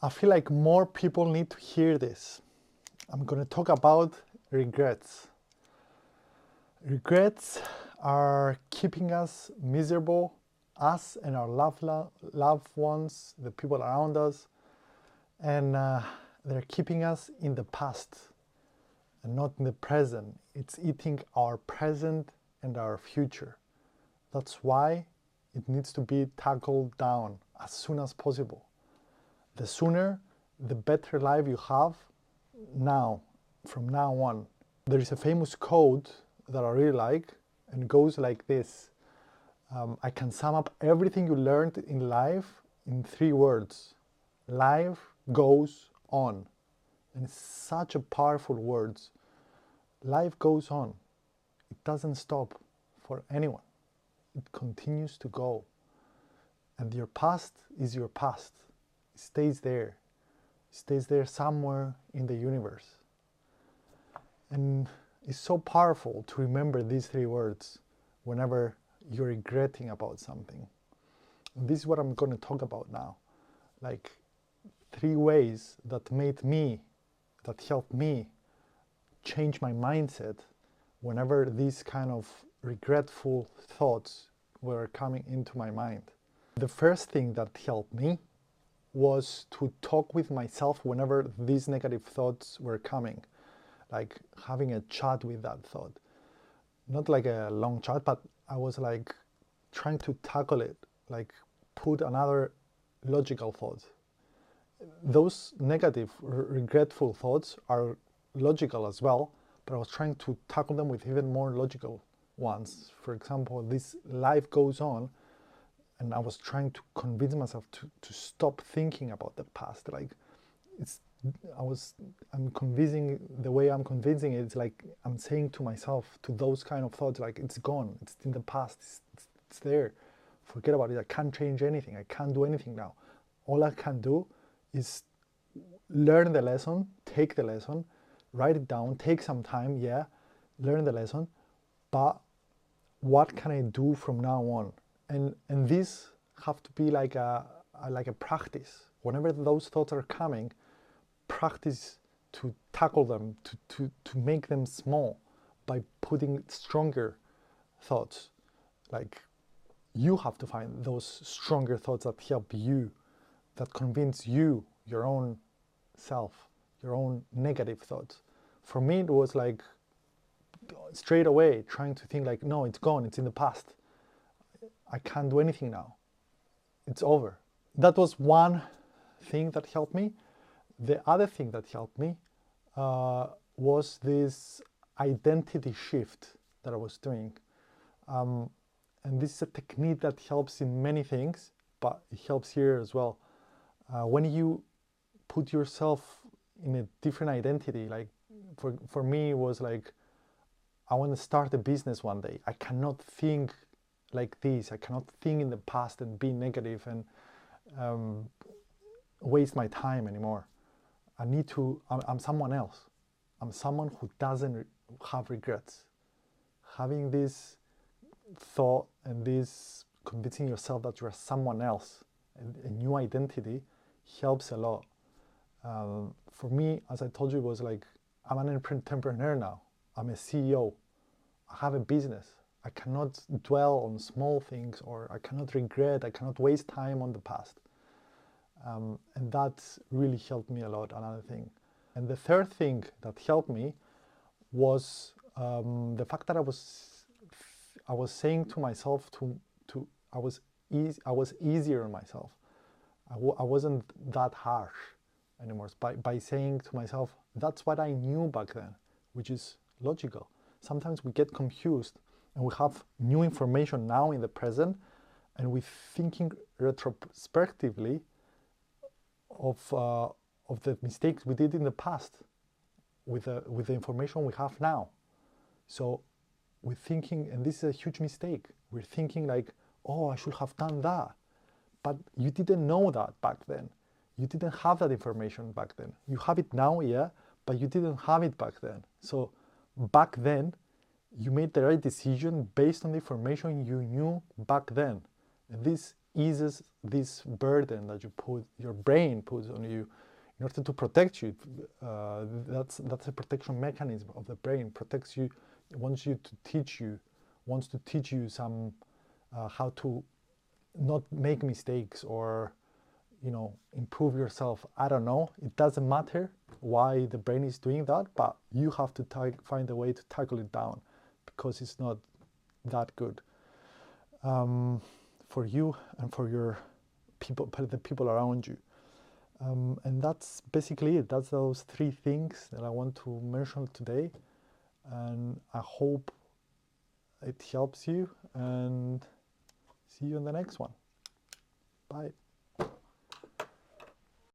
I feel like more people need to hear this. I'm going to talk about regrets. Regrets are keeping us miserable, us and our loved ones, the people around us, and they're keeping us in the past and not in the present. It's eating our present and our future. That's why it needs to be tackled down as soon as possible. The sooner, the better life you have now, from now on. There is a famous quote that I really like, and it goes like this. I can sum up everything you learned in life in 3 words. Life goes on. And it's such a powerful words. Life goes on. It doesn't stop for anyone. It continues to go. And your past is your past. It stays there. It stays there somewhere in the universe. And it's so powerful to remember these 3 words whenever you're regretting about something. And this is what I'm going to talk about now. Like 3 ways that helped me change my mindset whenever these kind of regretful thoughts were coming into my mind. The first thing that helped me was to talk with myself whenever these negative thoughts were coming, like having a chat with that thought. Not like a long chat, but I was like trying to tackle it, like put another logical thought. Those negative, regretful thoughts are logical as well, but I was trying to tackle them with even more logical ones. For example, this life goes on, and I was trying to convince myself to stop thinking about the past. Like I'm convincing, the way I'm convincing it, it's like I'm saying to myself, to those kind of thoughts, like it's gone, it's in the past, it's there, forget about it, I can't change anything, I can't do anything now. All I can do is learn the lesson, take the lesson, write it down, take some time, yeah, learn the lesson, but what can I do from now on? And this have to be like a practice. Whenever those thoughts are coming, practice to tackle them, to make them small by putting stronger thoughts. Like you have to find those stronger thoughts that help you, that convince you, your own self, your own negative thoughts. For me, it was like straight away trying to think like, no, it's gone, it's in the past. I can't do anything now. It's over. That was one thing that helped me. The other thing that helped me was this identity shift that I was doing. And this is a technique that helps in many things, but it helps here as well. When you put yourself in a different identity, like for me, it was like, I want to start a business one day. I cannot think like this. I cannot think in the past and be negative and waste my time anymore. I'm someone else. I'm someone who doesn't have regrets. Having this thought and this convincing yourself that you're someone else, a new identity, helps a lot. For me, as I told you, it was like, I'm an entrepreneur now. I'm a CEO. I have a business. I cannot dwell on small things, or I cannot regret, I cannot waste time on the past. And that really helped me a lot, another thing. And the third thing that helped me was the fact that I was saying to myself I was easier on myself. I wasn't that harsh anymore by saying to myself, that's what I knew back then, which is logical. Sometimes we get confused and we have new information now in the present, and we're thinking retrospectively of the mistakes we did in the past with the information we have now. So we're thinking, and this is a huge mistake, we're thinking like, oh, I should have done that. But you didn't know that back then. You didn't have that information back then. You have it now, yeah, but you didn't have it back then. So back then, you made the right decision based on the information you knew back then. And this eases this burden that your brain puts on you in order to protect you. That's a protection mechanism of the brain. Protects you, wants to teach you some how to not make mistakes, or improve yourself. I don't know. It doesn't matter why the brain is doing that, but you have to find a way to tackle it down, because it's not that good for you and for your people, the people around you. And that's basically it. That's those 3 things that I want to mention today, and I hope it helps you, and see you in the next one. Bye.